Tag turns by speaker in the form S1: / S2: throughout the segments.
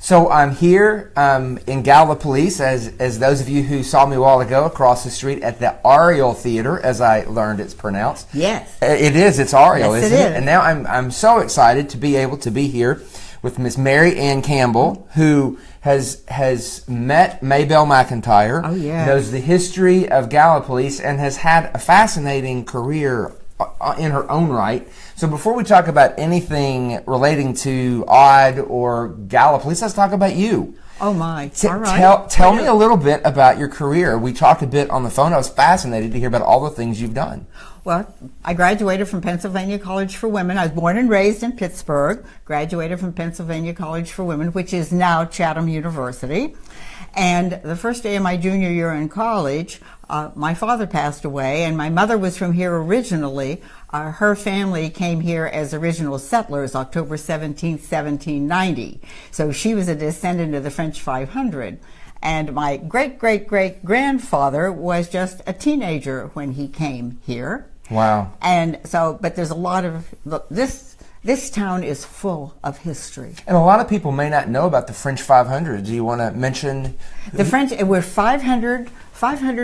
S1: So I'm here in Gallipolis, as those of you who saw me a while ago, across the street at the Ariel Theater, as I learned it's pronounced.
S2: Yes.
S1: It is. It's Ariel,
S2: yes,
S1: isn't it? And now I'm so excited to be able to be here with Miss Marianne Campbell, who has met Maybelle McIntyre, knows the history of Gallipolis, and has had a fascinating career in her own right. So before we talk about anything relating to Odd or Gallipolis, let's talk about you.
S2: Oh my! All right.
S1: Tell me a little bit about your career. We talked a bit on the phone. I was fascinated to hear about all the things you've done.
S2: Well, I graduated from Pennsylvania College for Women. I was born and raised in Pittsburgh. Graduated from Pennsylvania College for Women, which is now Chatham University. And the first day of my junior year in college, my father passed away, and my mother was from here originally. Her family came here as original settlers October 17th, 1790. So she was a descendant of the French 500. And my great-great-great-grandfather was just a teenager when he came here.
S1: Wow.
S2: And so, but there's a lot of, this town is full of history.
S1: And a lot of people may not know about the French 500. Do you want to mention?
S2: The French, it were 500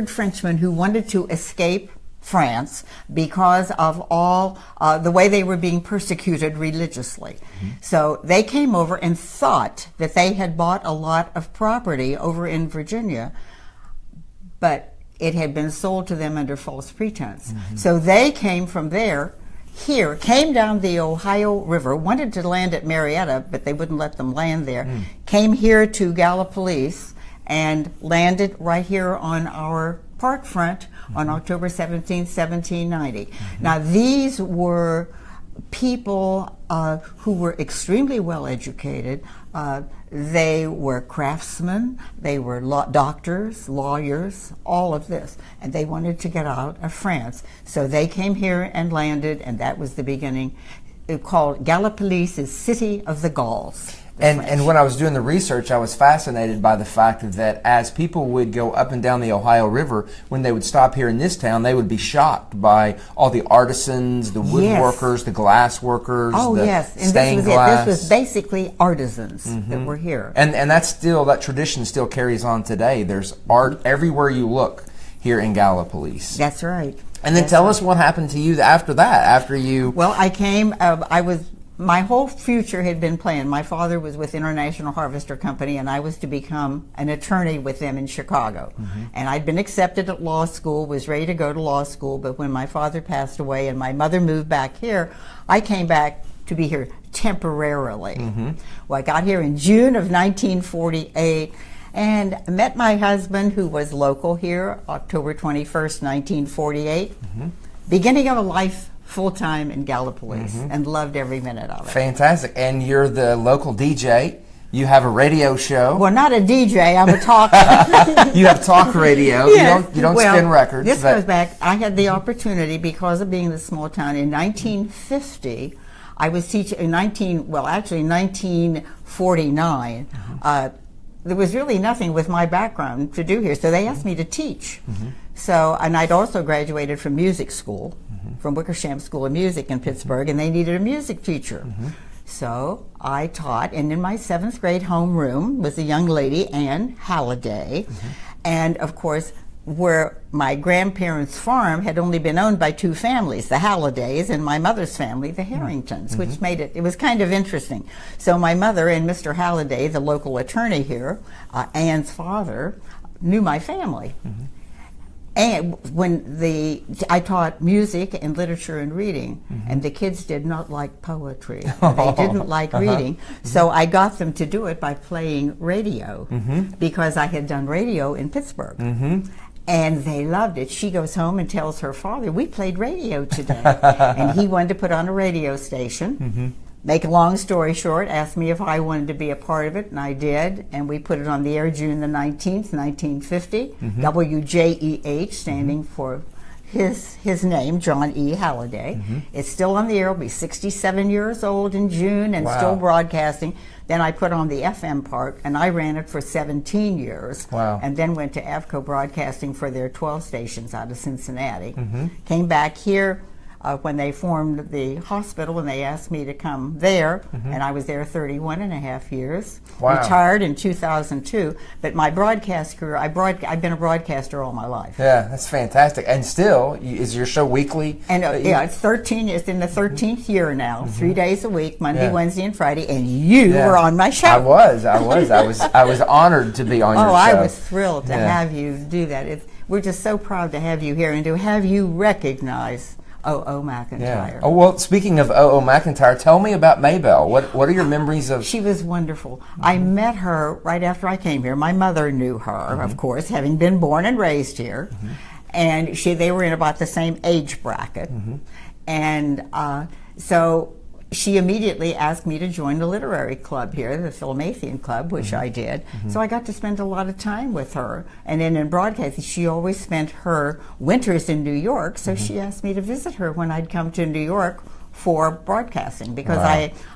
S2: Frenchmen who wanted to escape France because of all the way they were being persecuted religiously. So they came over and thought that they had bought a lot of property over in Virginia, but it had been sold to them under false pretense. So they came from there here, came down the Ohio River, wanted to land at Marietta, but they wouldn't let them land there, came here to Gallipolis and landed right here on our park front on October 17, 1790. Now, these were people who were extremely well educated. They were craftsmen, they were doctors, lawyers, all of this. And they wanted to get out of France. So they came here and landed, and that was the beginning. It called Gallipolis is City of the Gauls.
S1: And when I was doing the research, I was fascinated by the fact that as people would go up and down the Ohio River, when they would stop here in this town, they would be shocked by all the artisans, the woodworkers, the glass workers, stained glass.
S2: This was basically artisans that were here.
S1: And that's still, that tradition still carries on today. There's art everywhere you look here in Gallipolis.
S2: That's right.
S1: And then tell us what happened to you after that, after you...
S2: Well, I came, my whole future had been planned. My father was with International Harvester Company, and I was to become an attorney with them in Chicago. And I'd been accepted at law school, was ready to go to law school, but when my father passed away and my mother moved back here, I came back to be here temporarily. Well, I got here in June of 1948 and met my husband, who was local here, October 21st, 1948. Beginning of a life full-time in Gallipolis, and loved every minute of it.
S1: Fantastic. And you're the local DJ. You have a radio show.
S2: Well, not a DJ, I'm a talker.
S1: You have talk radio. You don't spin records.
S2: This goes back, I had the opportunity, because of being in this small town, in 1950, I was teaching, in 1949, there was really nothing with my background to do here, so they asked me to teach. So, and I'd also graduated from music school, from Wickersham School of Music in Pittsburgh, and they needed a music teacher. So I taught, and in my 7th grade homeroom was a young lady, Anne Halliday, and of course, where my grandparents' farm had only been owned by 2 families, the Hallidays and my mother's family, the Harringtons, which made it was kind of interesting. So my mother and Mr. Halliday, the local attorney here, Anne's father, knew my family. And when I taught music and literature and reading, and the kids did not like poetry. They didn't like reading. So I got them to do it by playing radio, because I had done radio in Pittsburgh. And they loved it. She goes home and tells her father, we played radio today. And he wanted to put on a radio station. Make a long story short, asked me if I wanted to be a part of it, and I did. And we put it on the air June the 19th, 1950. WJEH, standing for his name, John E. Halliday. It's still on the air. It'll be 67 years old in June and still broadcasting. Then I put on the FM part, and I ran it for 17 years. And then went to AVCO Broadcasting for their 12 stations out of Cincinnati. Came back here when they formed the hospital, and they asked me to come there, and I was there 31 and a half years.
S1: Wow.
S2: Retired in 2002, but my broadcast career, I've been a broadcaster all my life.
S1: Yeah, that's fantastic. And still, is your show weekly?
S2: And yeah, it's 13. It's in the 13th year now. 3 days a week, Monday, Wednesday, and Friday. And you were on my show.
S1: I was honored to be on your show.
S2: Oh, I was thrilled to have you do that. We're just so proud to have you here and to have you recognize O.O. McIntyre.
S1: Yeah. Oh, well, speaking of O.O. McIntyre, tell me about Maybelle. What are your memories of...
S2: She was wonderful. I met her right after I came here. My mother knew her, of course, having been born and raised here. And they were in about the same age bracket. And so she immediately asked me to join the literary club here, the Philomathian Club, which I did. So I got to spend a lot of time with her. And then in broadcasting, she always spent her winters in New York, so she asked me to visit her when I'd come to New York for broadcasting, because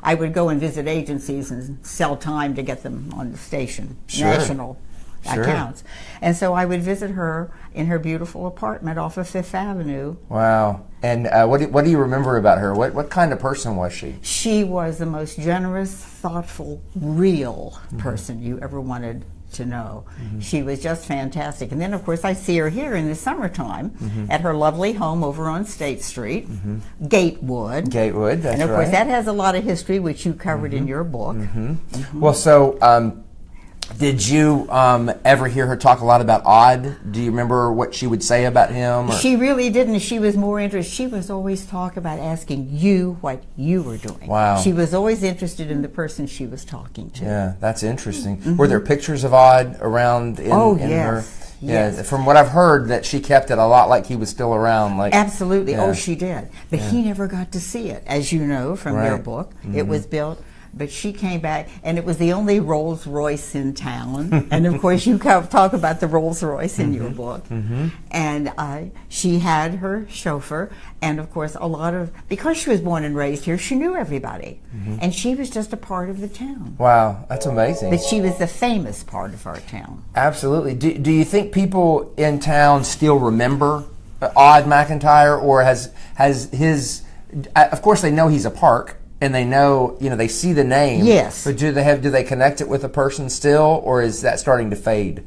S2: I would go and visit agencies and sell time to get them on the station, national accounts. And so I would visit her in her beautiful apartment off of Fifth Avenue.
S1: Wow. And what do you remember about her? What kind of person was she?
S2: She was the most generous, thoughtful, real person you ever wanted to know. She was just fantastic. And then, of course, I see her here in the summertime at her lovely home over on State Street, Gatewood.
S1: Gatewood, that's right.
S2: And, of course, that has a lot of history, which you covered in your book.
S1: Well, so... did you ever hear her talk a lot about Odd? Do you remember what she would say about him? Or?
S2: She really didn't. She was more interested. She was always talking about asking you what you were doing.
S1: Wow.
S2: She was always interested in the person she was talking to.
S1: Yeah, that's interesting. Were there pictures of Odd around in her? Yeah, from what I've heard, that she kept it a lot like he was still around. Like
S2: absolutely. Oh, she did. But he never got to see it, as you know from your book. It was built. But she came back, and it was the only Rolls Royce in town. And of course, you talk about the Rolls Royce in your book. And she had her chauffeur, and of course, because she was born and raised here, she knew everybody. And she was just a part of the town.
S1: Wow, that's amazing.
S2: But she was the famous part of our town.
S1: Absolutely. Do you think people in town still remember Odd McIntyre, or has his? Of course, they know he's a park. And they know, they see the name.
S2: Yes.
S1: But do they connect it with a person still, or is that starting to fade?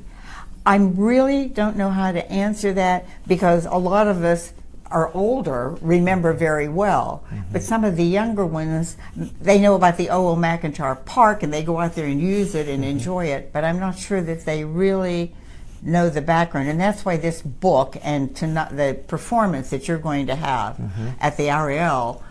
S2: I really don't know how to answer that, because a lot of us are older, remember very well. But some of the younger ones, they know about the O.O. McIntyre Park, and they go out there and use it and enjoy it. But I'm not sure that they really know the background. And that's why this book and the performance that you're going to have at the RL,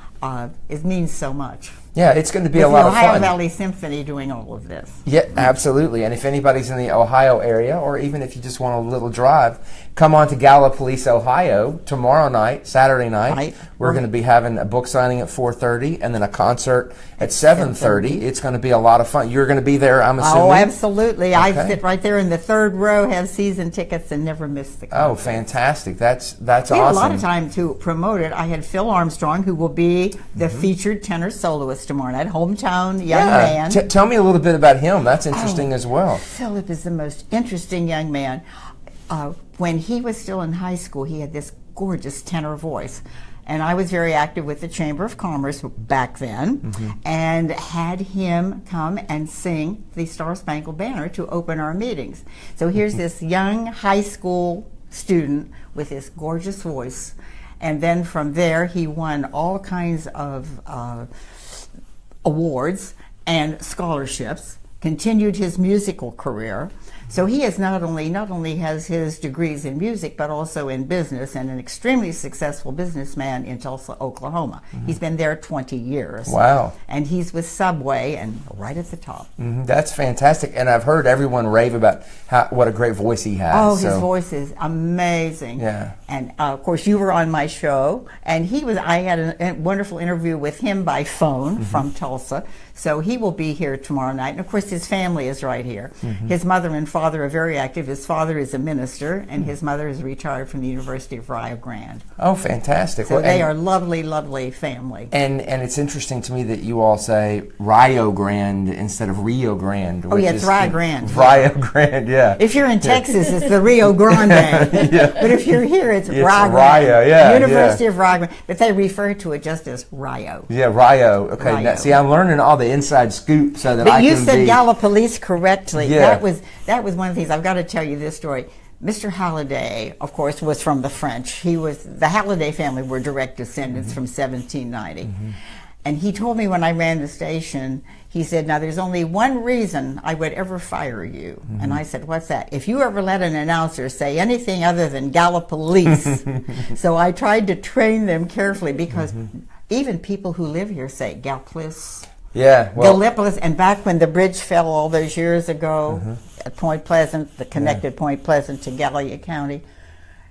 S2: it means so much.
S1: Yeah, it's going to be a lot of fun.
S2: Ohio Valley Symphony doing all of this.
S1: Yeah, absolutely. And if anybody's in the Ohio area, or even if you just want a little drive, come on to Gallipolis, Ohio tomorrow night, Saturday night. We're going to be having a book signing at 4:30 and then a concert at 7:30. It's going to be a lot of fun. You're going to be there, I'm assuming?
S2: Oh, absolutely. Okay. I sit right there in the third row, have season tickets, and never miss the concert.
S1: Oh, fantastic. That's awesome.
S2: A lot of time to promote it. I had Phil Armstrong, who will be the featured tenor soloist tomorrow night, hometown young man.
S1: Tell me a little bit about him. That's interesting as well.
S2: Philip is the most interesting young man. When he was still in high school, he had this gorgeous tenor voice. And I was very active with the Chamber of Commerce back then, and had him come and sing the Star Spangled Banner to open our meetings. So here's this young high school student with this gorgeous voice. And then from there, he won all kinds of awards and scholarships, continued his musical career. So he is not only has his degrees in music, but also in business, and an extremely successful businessman in Tulsa, Oklahoma. He's been there 20 years.
S1: Wow.
S2: And he's with Subway and right at the top.
S1: That's fantastic. And I've heard everyone rave about what a great voice he has.
S2: Oh, his voice is amazing.
S1: Yeah.
S2: And of course, you were on my show, and I had a wonderful interview with him by phone from Tulsa. So he will be here tomorrow night. And of course, his family is right here. His mother and father are very active. His father is a minister, and his mother is retired from the University of Rio Grande.
S1: Oh, fantastic.
S2: So they are lovely, lovely family.
S1: And it's interesting to me that you all say Rio Grande instead of Rio Grande.
S2: Oh, yeah, it's Rio Grande.
S1: Rio Grande, yeah.
S2: If you're in Texas, it's the Rio Grande. But if you're here, it's Rio Grande.
S1: Rio, yeah.
S2: University of Rio Grande. But they refer to it just as Rio.
S1: Yeah, Rio. Okay,
S2: Rio.
S1: Now, see, I'm learning all the inside scoop so that I can be...
S2: But you said Gallipolis correctly.
S1: Yeah.
S2: That was one of the things. I've got to tell you this story. Mr. Halliday, of course, was from the French. The Halliday family were direct descendants from 1790. And he told me when I ran the station, he said, now there's only one reason I would ever fire you. And I said, what's that? If you ever let an announcer say anything other than Gallipolis. So I tried to train them carefully because even people who live here say Gallipolis.
S1: Yeah, well,
S2: Gallipolis, and back when the bridge fell all those years ago at Point Pleasant, the connected Point Pleasant to Gallia County,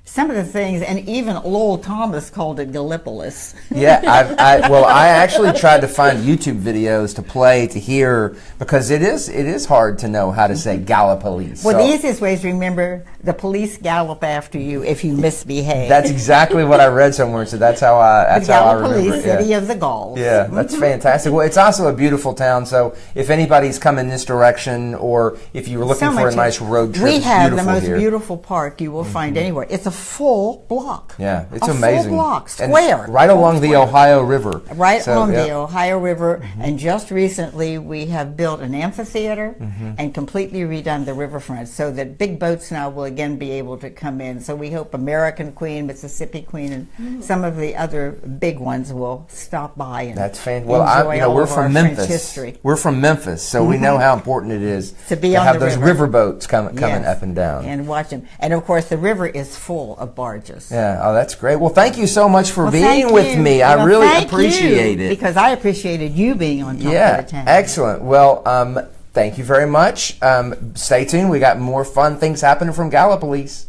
S2: some of the things, and even Lowell Thomas called it Gallipolis.
S1: Yeah, I actually tried to find YouTube videos to play to hear, because it is hard to know how to say Gallipolis.
S2: Well, the easiest way is to remember the police gallop after you if you misbehave.
S1: That's exactly what I read somewhere, so that's how I remember it.
S2: Gallipolis, city of the Gauls.
S1: Yeah, that's fantastic. Well, it's also a beautiful town, so if anybody's coming this direction, or if you were looking for a nice road trip,
S2: we have the most
S1: here.
S2: Beautiful park you will find anywhere. It's a full block.
S1: Yeah, it's amazing.
S2: Full block, square.
S1: And right along the Ohio River.
S2: Right along the Ohio River, and just recently we have built an amphitheater and completely redone the riverfront so that big boats now will again be able to come in. So we hope American Queen, Mississippi Queen, and some of the other big ones will stop by and enjoy
S1: we're from Memphis.
S2: French history.
S1: We're from Memphis, so we know how important it is
S2: to
S1: have those river boats coming up and down.
S2: And watch them. And of course the river is full of barges.
S1: Yeah, oh, that's great. Well, thank you so much for being with me. I really appreciate it.
S2: Because I appreciated you being on top of the town.
S1: Excellent. Well, thank you very much. Stay tuned. We got more fun things happening from Gallipolis.